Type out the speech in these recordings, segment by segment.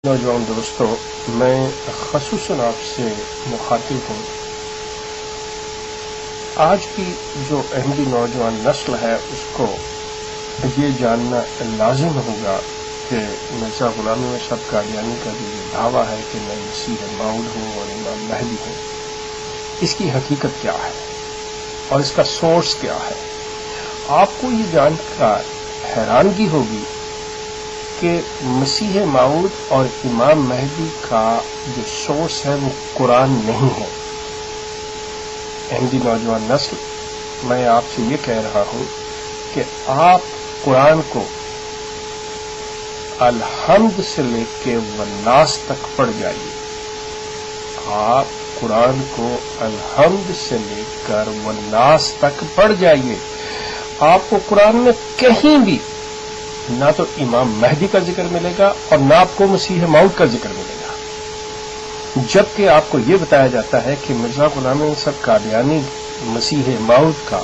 نوجوان دوستوں، میں خصوصاً آپ سے مخاطب ہوں۔ آج کی جو احمدی نوجوان نسل ہے اس کو یہ جاننا لازم ہوگا کہ مرزا غلام احمد صاحب قادیانی کا جو یہ دعویٰ ہے کہ میں مسیح موعود ہوں اور امام مہدی ہوں، اس کی حقیقت کیا ہے اور اس کا سورس کیا ہے۔ آپ کو یہ جان کر حیرانگی ہوگی کہ مسیح موعود اور امام مہدی کا جو سورس ہے وہ قرآن نہیں ہے۔ احمدی نوجوان نسل، میں آپ سے یہ کہہ رہا ہوں کہ آپ قرآن کو الحمد سے لے کے والناس تک پڑھ جائیے۔ آپ قرآن کو الحمد سے لے کر والناس تک پڑھ جائیے۔ آپ کو قرآن میں کہیں بھی نہ تو امام مہدی کا ذکر ملے گا اور نہ آپ کو مسیح موعود کا ذکر ملے گا، جبکہ آپ کو یہ بتایا جاتا ہے کہ مرزا غلام احمد صاحب قادیانی مسیح موعود کا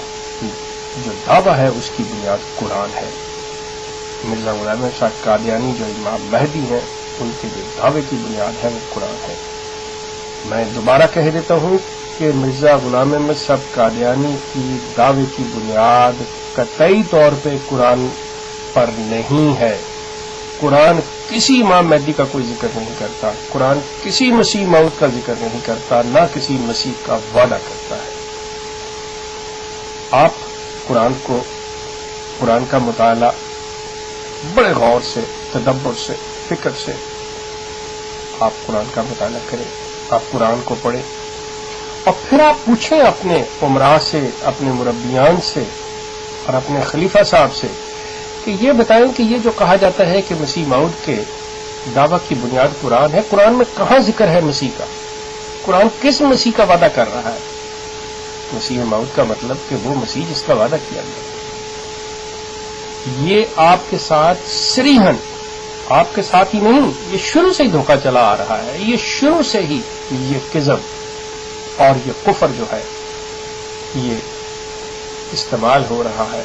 جو دعویٰ ہے اس کی بنیاد قرآن ہے۔ مرزا غلام احمد صاحب قادیانی جو امام مہدی ہیں ان کے جو دعوے کی بنیاد ہے وہ قرآن ہے۔ میں دوبارہ کہہ دیتا ہوں کہ مرزا غلام احمد صاحب قادیانی کی دعوے کی بنیاد قطعی طور پہ قرآن پر نہیں ہے۔ قرآن کسی امام مہدی کا کوئی ذکر نہیں کرتا، قرآن کسی مسیح موعود کا ذکر نہیں کرتا، نہ کسی مسیح کا وعدہ کرتا ہے۔ آپ قرآن کا مطالعہ بڑے غور سے، تدبر سے، فکر سے آپ قرآن کا مطالعہ کریں، آپ قرآن کو پڑھیں اور پھر آپ پوچھیں اپنے عمراء سے، اپنے مربیان سے اور اپنے خلیفہ صاحب سے کہ یہ بتائیں کہ یہ جو کہا جاتا ہے کہ مسیح موعود کے دعویٰ کی بنیاد قرآن ہے، قرآن میں کہاں ذکر ہے مسیح کا؟ قرآن کس مسیح کا وعدہ کر رہا ہے؟ مسیح موعود کا مطلب کہ وہ مسیح جس کا وعدہ کیا گیا۔ یہ آپ کے ساتھ صریحاً، آپ کے ساتھ ہی نہیں، یہ شروع سے ہی دھوکہ چلا آ رہا ہے، یہ شروع سے ہی یہ کذب اور یہ کفر جو ہے یہ استعمال ہو رہا ہے۔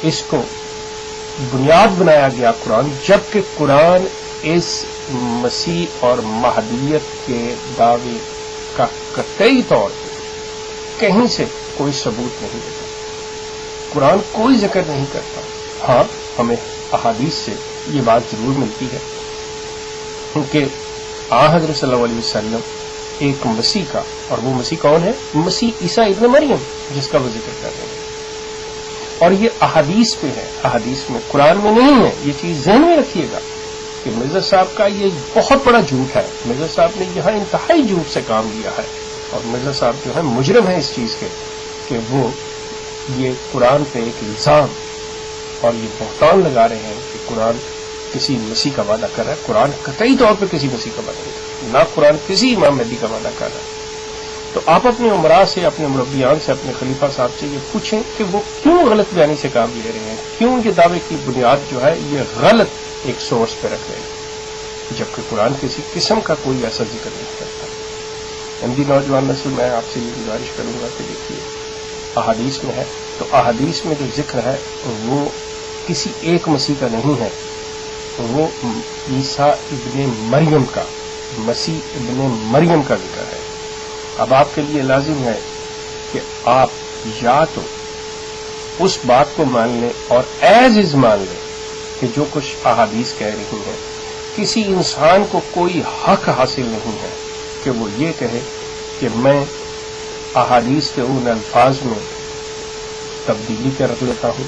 اس کو بنیاد بنایا گیا قرآن، جبکہ قرآن اس مسیح اور مہدیت کے دعوے کا قطعی طور پہ کہیں سے کوئی ثبوت نہیں دیتا، قرآن کوئی ذکر نہیں کرتا۔ ہاں، ہمیں احادیث سے یہ بات ضرور ملتی ہے کہ حضرت صلی اللہ علیہ وسلم ایک مسیح کا، اور وہ مسیح کون ہے؟ مسیح عیسیٰ ابن مریم جس کا وہ ذکر کر رہے ہیں، اور یہ احادیث میں ہے، احادیث میں، قرآن میں نہیں ہے۔ یہ چیز ذہن میں رکھیے گا کہ مرزا صاحب کا یہ بہت بڑا جھوٹ ہے۔ مرزا صاحب نے یہاں انتہائی جھوٹ سے کام لیا ہے، اور مرزا صاحب جو ہے مجرم ہے اس چیز کے کہ وہ یہ قرآن پہ ایک الزام اور یہ بہتان لگا رہے ہیں کہ قرآن کسی مسیح کا وعدہ کر رہا ہے۔ قرآن قطعی طور پہ کسی مسیح کا وعدہ نہیں کر رہا، نہ قرآن کسی امام مہدی کا وعدہ کر رہا ہے۔ تو آپ اپنے عمراء سے، اپنے مربیان سے، اپنے خلیفہ صاحب سے یہ پوچھیں کہ وہ کیوں غلط بیانی سے کام لے رہے ہیں، کیوں یہ دعوے کی بنیاد جو ہے یہ غلط ایک سورس پہ رکھ رہے ہیں، جبکہ قرآن کسی قسم کا کوئی ایسا ذکر نہیں کرتا۔ احمدی نوجوان نسل، میں آپ سے یہ گزارش کروں گا کہ دیکھیے احادیث میں ہے، تو احادیث میں جو ذکر ہے وہ کسی ایک مسیح کا نہیں ہے، وہ عیسیٰ ابن مریم کا، مسیح ابن مریم کا ذکر ہے۔ اب آپ کے لیے لازم ہے کہ آپ یا تو اس بات کو مان لیں اور ایز از مان لیں کہ جو کچھ احادیث کہہ رہی ہیں، کسی انسان کو کوئی حق حاصل نہیں ہے کہ وہ یہ کہے کہ میں احادیث کے ان الفاظ میں تبدیلی کر رکھ لیتا ہوں،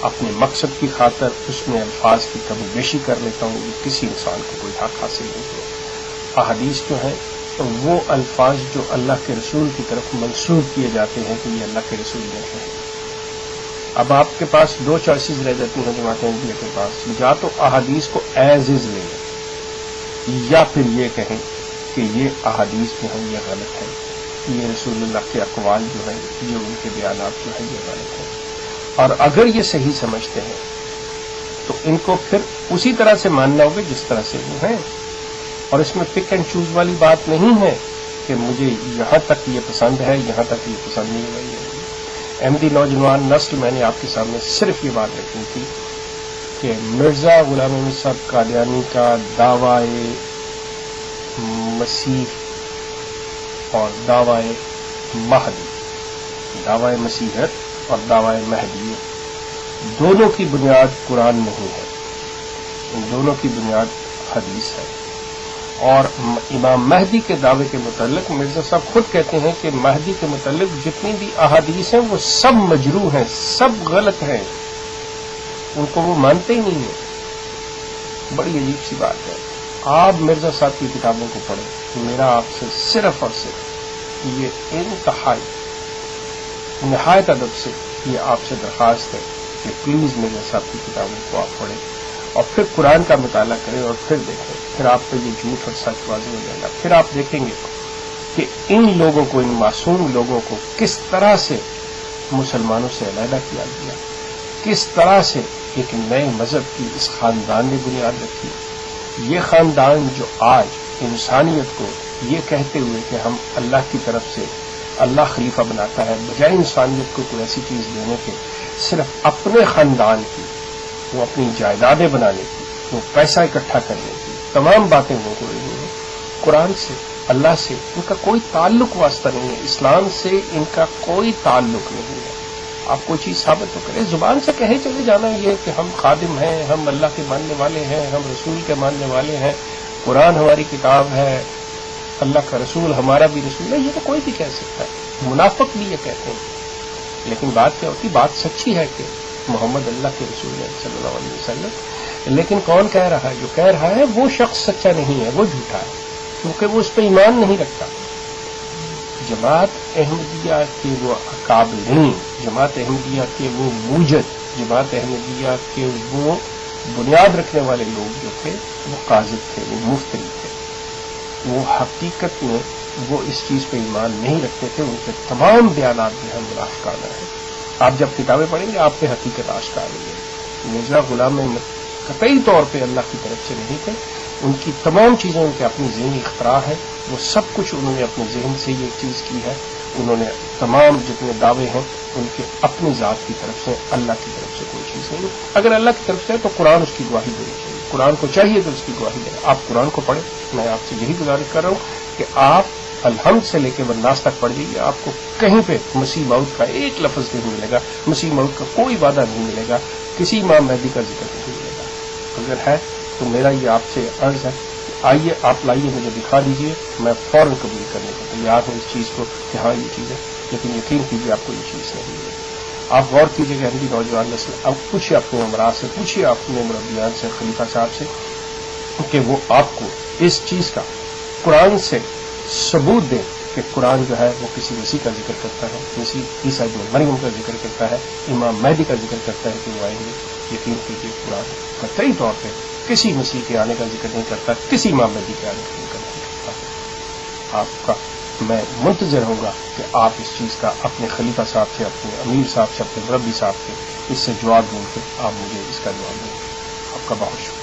اپنے مقصد کی خاطر اس میں الفاظ کی کم و بیشی کر لیتا ہوں۔ یہ کسی انسان کو کوئی حق حاصل نہیں ہے۔ احادیث جو ہیں وہ الفاظ جو اللہ کے رسول کی طرف منسوب کیے جاتے ہیں کہ یہ اللہ کے رسول نے کہے۔ اب آپ کے پاس دو چوائسیز رہ جاتی ہیں جماعت احمدیہ کے پاس، یا تو احادیث کو ایز از لے لیں، یا پھر یہ کہیں کہ یہ احادیث جو ہیں یہ غلط ہے، یہ رسول اللہ کے اقوال جو ہیں، یہ ان کے بیانات جو ہیں یہ غلط ہیں۔ اور اگر یہ صحیح سمجھتے ہیں تو ان کو پھر اسی طرح سے ماننا ہوگا جس طرح سے وہ ہیں، اور اس میں پک اینڈ چوز والی بات نہیں ہے کہ مجھے یہاں تک یہ پسند ہے، یہاں تک یہ پسند نہیں ہے۔ احمدی نوجوان نسل، میں نے آپ کے سامنے صرف یہ بات رکھنی تھی کہ مرزا غلام احمد صاحب قادیانی کا دعوی مسیح اور دعوی مہدی، دعوی مسیحیت اور دعوی مہدیت، دونوں کی بنیاد قرآن نہیں ہے، ان دونوں کی بنیاد حدیث ہے۔ اور امام مہدی کے دعوے کے متعلق مرزا صاحب خود کہتے ہیں کہ مہدی کے متعلق جتنی بھی احادیث ہیں وہ سب مجروح ہیں، سب غلط ہیں، ان کو وہ مانتے ہی نہیں ہیں۔ بڑی عجیب سی بات ہے۔ آپ مرزا صاحب کی کتابوں کو پڑھیں، میرا آپ سے صرف اور صرف یہ نہایت ادب سے یہ آپ سے درخواست ہے کہ پلیز مرزا صاحب کی کتابوں کو آپ پڑھیں اور پھر قرآن کا مطالعہ کریں اور پھر دیکھیں، پھر آپ کو یہ جھوٹ اور سچ واضح ہو جائے گا۔ پھر آپ دیکھیں گے کہ ان لوگوں کو، ان معصوم لوگوں کو کس طرح سے مسلمانوں سے علیحدہ کیا گیا، کس طرح سے ایک نئے مذہب کی اس خاندان نے بنیاد رکھی۔ یہ خاندان جو آج انسانیت کو یہ کہتے ہوئے کہ ہم اللہ کی طرف سے اللہ خلیفہ بناتا ہے، بجائے انسانیت کو کوئی ایسی چیز دینے کے صرف اپنے خاندان کی، وہ اپنی جائیدادیں بنانے کی، وہ پیسہ اکٹھا کرنے کی تمام باتیں وہ ہو رہی ہیں، قرآن سے، اللہ سے ان کا کوئی تعلق واسطہ نہیں ہے، اسلام سے ان کا کوئی تعلق نہیں ہے۔ آپ کوئی چیز ثابت تو کریں، زبان سے کہے چلے جانا یہ کہ ہم خادم ہیں، ہم اللہ کے ماننے والے ہیں، ہم رسول کے ماننے والے ہیں، قرآن ہماری کتاب ہے، اللہ کا رسول ہمارا بھی رسول ہے، یہ تو کوئی بھی کہہ سکتا ہے، منافق بھی یہ کہتے ہیں۔ لیکن بات کیا ہوتی، بات سچی ہے کہ محمد اللہ کے رسول ہے صلی اللہ علیہ وسلم، لیکن کون کہہ رہا ہے؟ جو کہہ رہا ہے وہ شخص سچا نہیں ہے، وہ جھوٹا ہے، کیونکہ وہ اس پہ ایمان نہیں رکھتا۔ جماعت احمدیہ کے وہ اکابرین، جماعت احمدیہ کے وہ موجد، جماعت احمدیہ کے وہ بنیاد رکھنے والے لوگ جو تھے وہ قاذب تھے، وہ مفتری تھے، وہ حقیقت میں وہ اس چیز پہ ایمان نہیں رکھتے تھے، ان کے تمام بیانات جو ہیں منافقانہ ہیں۔ آپ جب کتابیں پڑھیں گے آپ پہ حقیقت آشکار ہوئی ہے۔ مرزا غلام احمد قطعی طور پہ اللہ کی طرف سے نہیں تھے، ان کی تمام چیزیں ان کے اپنی ذہنی اختراع ہے، وہ سب کچھ انہوں نے اپنے ذہن سے یہ چیز کی ہے، انہوں نے تمام جتنے دعوے ہیں ان کے اپنی ذات کی طرف سے، اللہ کی طرف سے کوئی چیز نہیں۔ اگر اللہ کی طرف سے ہے تو قرآن اس کی گواہی دینی چاہیے، قرآن کو چاہیے کہ اس کی گواہی دیں۔ آپ قرآن کو پڑھیں، میں آپ سے یہی گزارش کر رہا ہوں کہ آپ الحمد سے لے کے والناس تک پڑھ لیجیے، آپ کو کہیں پہ مسیح موعود کا ایک لفظ نہیں ملے گا، مسیح موعود کا کوئی وعدہ نہیں ملے گا، کسی امام مہدی کا ذکر نہیں ملے گا۔ اگر ہے تو میرا یہ آپ سے عرض ہے، آئیے آپ لائیے، مجھے دکھا دیجیے، میں فوراً قبول کرنے کو تیار ہوں اس چیز کو کہ ہاں یہ چیز ہے، لیکن یقین کیجیے آپ کو یہ چیز نہیں ملے گی۔ آپ غور کیجیے کہ ہماری نوجوان نسل، اب پوچھیے اپنے امراء سے، پوچھیے اپنے مربیان سے، خلیفہ صاحب سے، کہ وہ آپ کو اس چیز کا قرآن سے ثبوت دیں کہ قرآن جو ہے وہ کسی مسیح کا ذکر کرتا ہے، مسیح عیسیٰ ابن مریم کا ذکر کرتا ہے، امام مہدی کا ذکر کرتا ہے کہ وہ آئیں گے۔ یقین کیجیے قرآن قطعی طور پہ کسی مسیح کے آنے کا ذکر نہیں کرتا، کسی امام مہدی کے آنے کا ذکر نہیں کرتا۔ آپ کا میں منتظر ہوں گا کہ آپ اس چیز کا اپنے خلیفہ صاحب سے، اپنے امیر صاحب سے، اپنے مربی صاحب سے اس سے جواب دیں کہ آپ مجھے اس کا جواب دیں۔ آپ کا بہت شکریہ۔